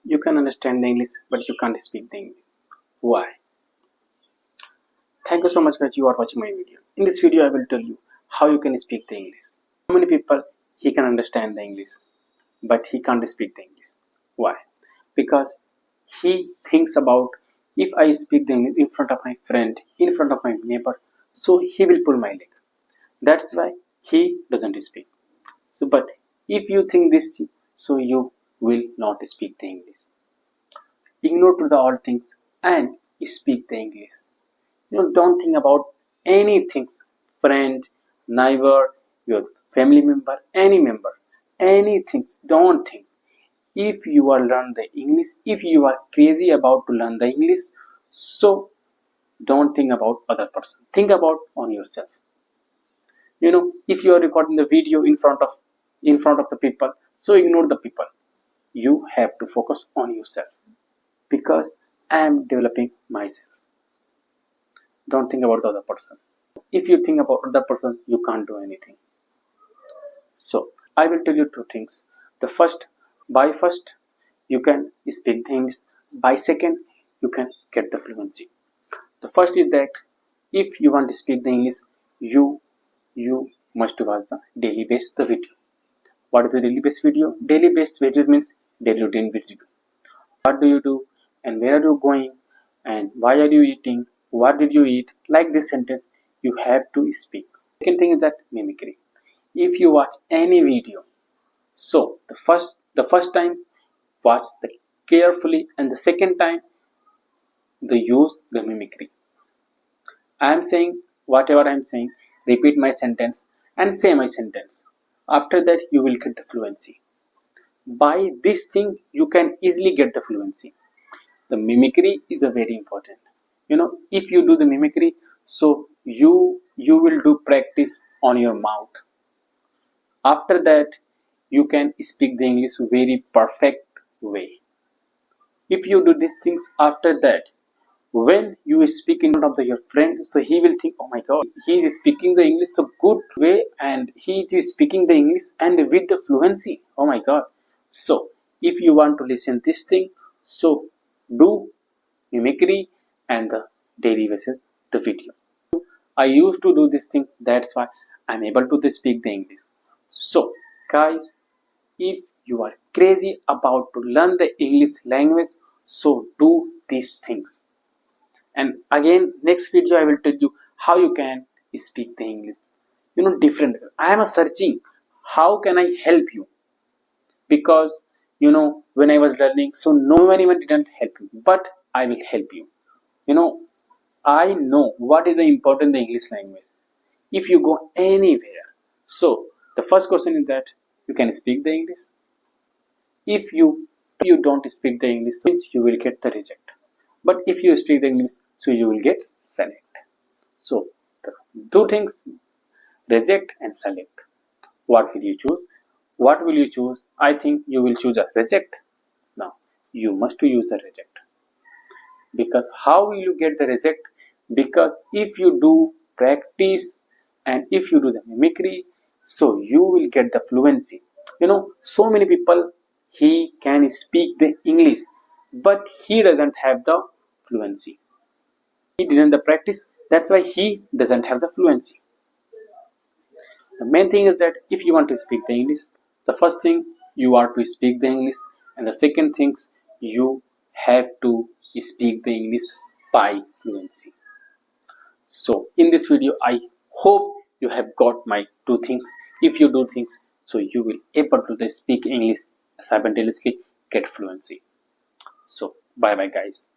you can understand the English, but you can't speak the English. Why? Thank you so much that you are watching my video. In this video, I will tell you how you can speak the English. How many people he can understand the English, but he can't speak the English. Why? Because he thinks about, if I speak the English in front of my friend, in front of my neighbor, so he will pull my leg. That's why he doesn't speak. So, but if you think this, so you will not speak the English. Ignore to the all things and speak the English. Don't think about anything, friend, neighbor, your family member, anything. Don't think. If you are learn the English, if you are crazy about to learn the English, so don't think about other person. Think about on yourself. If you are recording the video in front of the people, so ignore the people. You have to focus on yourself, because I am developing myself. Don't think about the other person. If you think about other person, you can't do anything. So I will tell you two things. By first, you can speak the English. By second, you can get the fluency. The first is that if you want to speak the English, you must watch the daily based the video. What is the daily based video? Daily based video means daily routine video. What do you do, and where are you going, and why are you eating, what did you eat? Like this sentence, you have to speak. Second thing is that mimicry. If you watch any video, so the first time watch the carefully, and the second time use the mimicry. I am saying whatever I am saying, repeat my sentence and say my sentence. After that, you will get the fluency. By this thing, you can easily get the fluency. The mimicry is a very important. If you do the mimicry, so you will do practice on your mouth. After that, you can speak the English very perfect way. If you do these things, after that, when you speak in front of your friend, so he will think, oh my god, he is speaking the English so good way, and he is speaking the English and with the fluency. Oh my god. So if you want to listen this thing, so do mimicry and the daily basis the video. I used to do this thing, that's why I'm able to speak the English. So guys, if you are crazy about to learn the English language, so do these things. And again, next video I will tell you how you can speak the English. Different. I am searching how can I help you, because when I was learning, so no one even didn't help you, but I will help you. I know what is the important the English language. If you go anywhere, so the first question is that you can speak the English. If you don't speak the English, so you will get the reject. But if you speak the English, so you will get select. So the two things, reject and select. What will you choose? What will you choose? I think you will choose a reject. Now you must use the reject. Because how will you get the reject? Because if you do practice and if you do the mimicry, so you will get the fluency. So many people, he can speak the English, but he doesn't have the fluency. He didn't the practice, that's why he doesn't have the fluency. The main thing is that if you want to speak the English, the first thing you are to speak the English, and the second things you have to speak the English by fluency. So in this video, I hope you have got my two things. If you do things, so you will able to speak English simultaneously, get fluency. So bye bye guys.